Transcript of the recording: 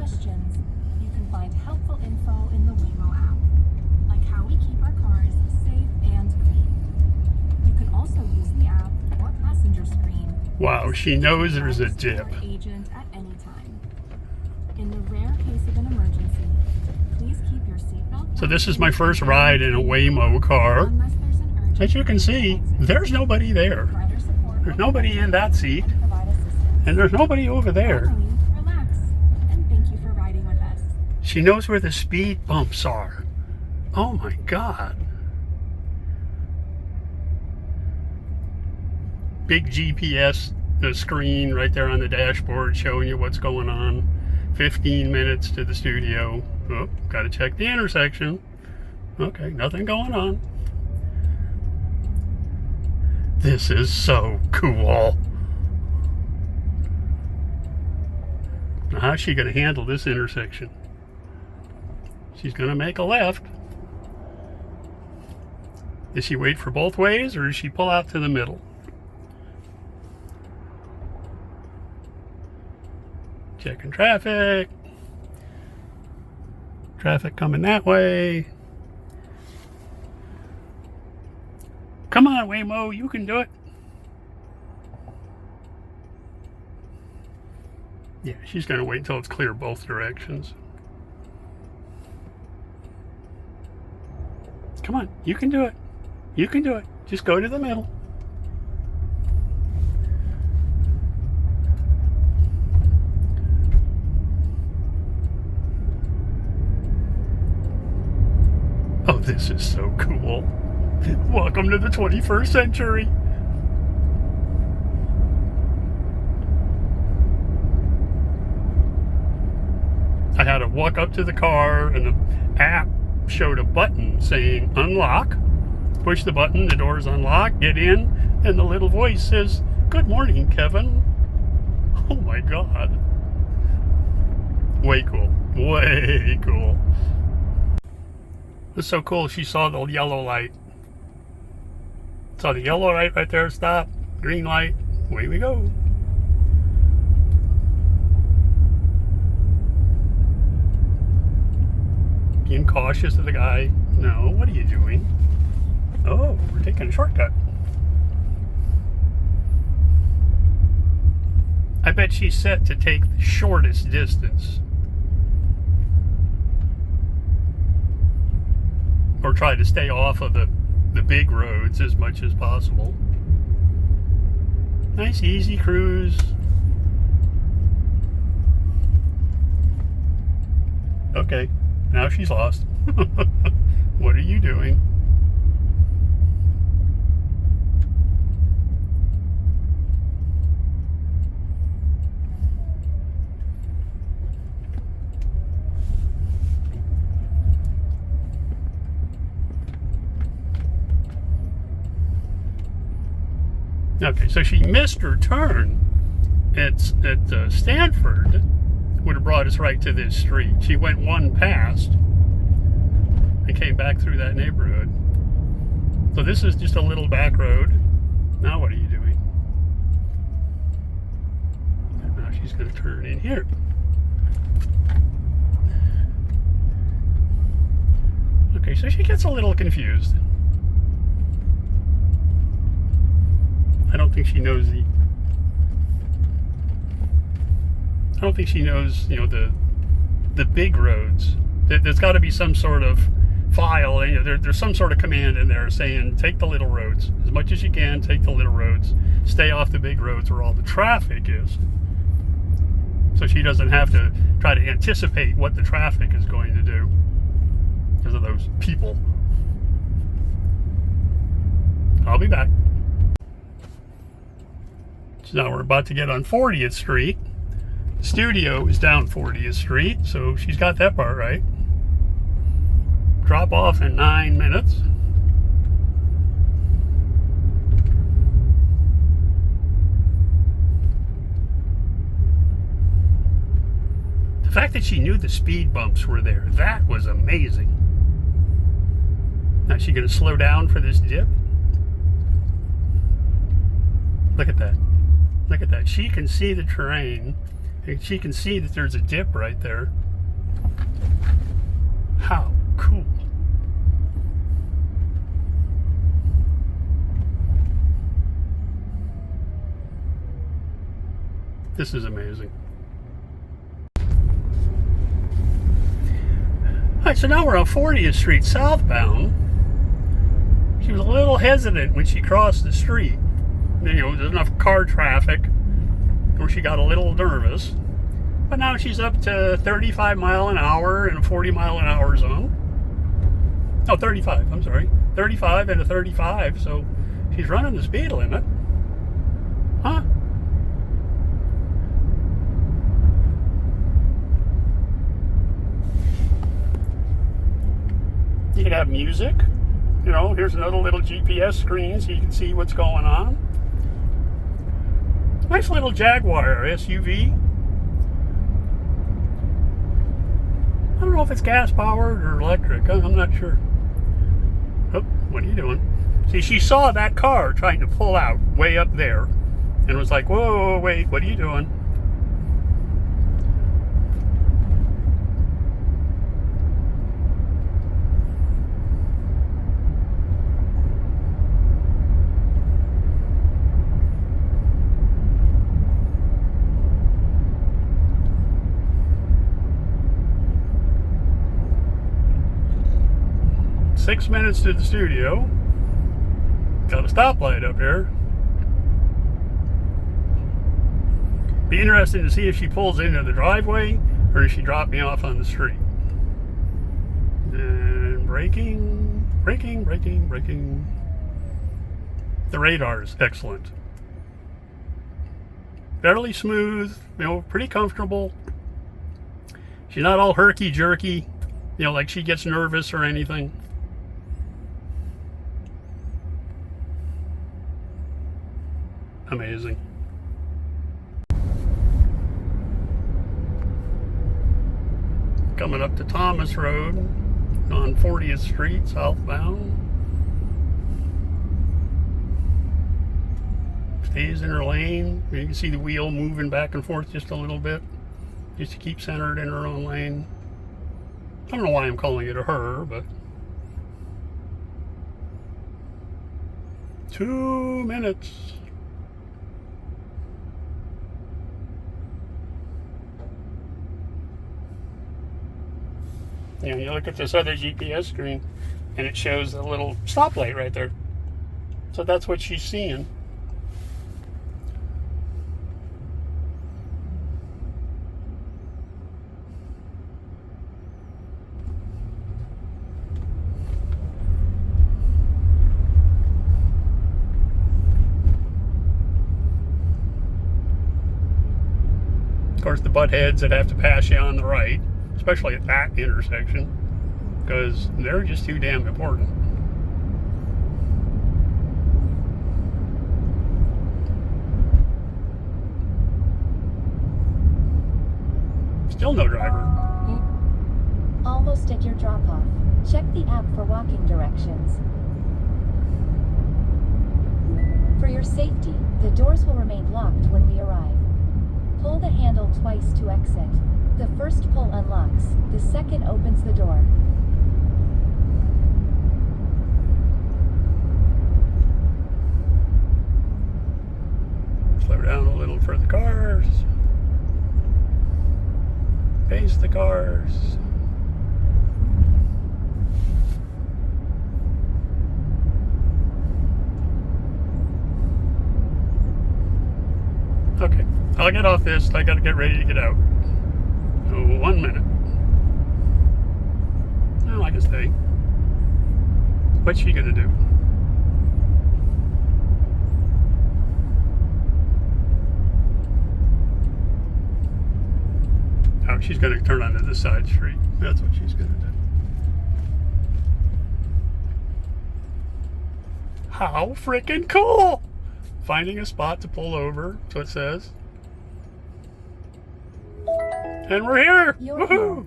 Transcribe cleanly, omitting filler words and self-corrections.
questions, you can find helpful info in the Waymo app, like how we keep our cars safe and clean. You can also use the app or passenger screen. Wow, she knows there's a dip. Agent at any time. In the rare case of an emergency, please keep your seatbelt. So this is my first ride in a Waymo car. Unless there's an urgent As you can see, there's nobody there. There's nobody in that seat, and there's nobody over there. Relax, and thank you for riding with us. She knows where the speed bumps are. Oh my God. Big GPS screen right there on the dashboard showing you what's going on. 15 minutes to the studio. Oh, gotta check the intersection. Okay, nothing going on. This is so cool. Now, how's she gonna handle this intersection? She's gonna make a left. Does she wait for both ways, or does she pull out to the middle? Checking traffic. Traffic coming that way. Come on, Waymo, you can do it. Yeah, she's going to wait until it's clear both directions. Come on, you can do it. You can do it. Just go to the middle. Oh, this is so cool. Welcome to the 21st century. I had to walk up to the car, and the app showed a button saying unlock. Push the button, the doors unlock, get in, and the little voice says, "Good morning, Kevin." Oh my God. Way cool. Way cool. It's so cool. She saw the yellow light. Saw the yellow light right there. Stop. Green light. Away we go. Being cautious of the guy. No, what are you doing? Oh, we're taking a shortcut. I bet she's set to take the shortest distance. Or try to stay off of the big roads as much as possible. Nice easy cruise. Okay, now she's lost. What are you doing? Okay, so she missed her turn at Stanford. Would have brought us right to this street. She went one past and came back through that neighborhood. So this is just a little back road. Now what are you doing? Now she's going to turn in here. Okay, so she gets a little confused. I don't think she knows you know, the big roads. There's got to be some sort of file. You know, there's some sort of command in there saying take the little roads as much as you can. Take the little roads. Stay off the big roads where all the traffic is. So she doesn't have to try to anticipate what the traffic is going to do because of those people. I'll be back. So now we're about to get on 40th Street. The studio is down 40th Street, so she's got that part right. Drop off in 9 minutes. The fact that she knew the speed bumps were there, that was amazing. Now is she going to slow down for this dip? Look at that. Look at that. She can see the terrain And she can see that there's a dip right there. How cool. This is amazing. Alright, so now we're on 40th Street southbound. She was a little hesitant when she crossed the street. You know, there's enough car traffic where she got a little nervous. But now she's up to 35 mile an hour in a 40 mile an hour zone. Oh, 35, I'm sorry. 35 and a 35, so she's running the speed limit. Huh? You can have music. You know, here's another little GPS screen so you can see what's going on. Nice little Jaguar SUV. I don't know if it's gas powered or electric. I'm not sure. Oh, what are you doing? See, she saw that car trying to pull out way up there and was like, whoa, wait, what are you doing? Six minutes to the studio. Got a stoplight up here. Be interesting to see if she pulls into the driveway or if she dropped me off on the street. And braking, braking, braking, braking. The radar is excellent. Fairly smooth, you know, pretty comfortable. She's not all herky-jerky, you know, like she gets nervous or anything. Amazing. Coming up to Thomas Road on 40th Street southbound. Stays in her lane. You can see the wheel moving back and forth just a little bit, just to keep centered in her own lane. I don't know why I'm calling it a her, but 2 minutes. You know, you look at this other GPS screen and it shows a little stoplight right there. So that's what she's seeing. Of course, the butt heads that have to pass you on the right, especially at that intersection, because they're just too damn important. Still no driver. Almost at your drop-off. Check the app for walking directions. For your safety, the doors will remain locked when we arrive. Pull the handle twice to exit. The first pull unlocks, the second opens the door. Slow down a little for the cars. Face the cars. Okay, I'll get off this. I gotta get ready to get out. Oh, 1 minute. Well, I can stay. What's she gonna do? Oh, she's gonna turn onto the side street. That's what she's gonna do. How freaking cool! Finding a spot to pull over, that's what it says. And we're here! Woohoo!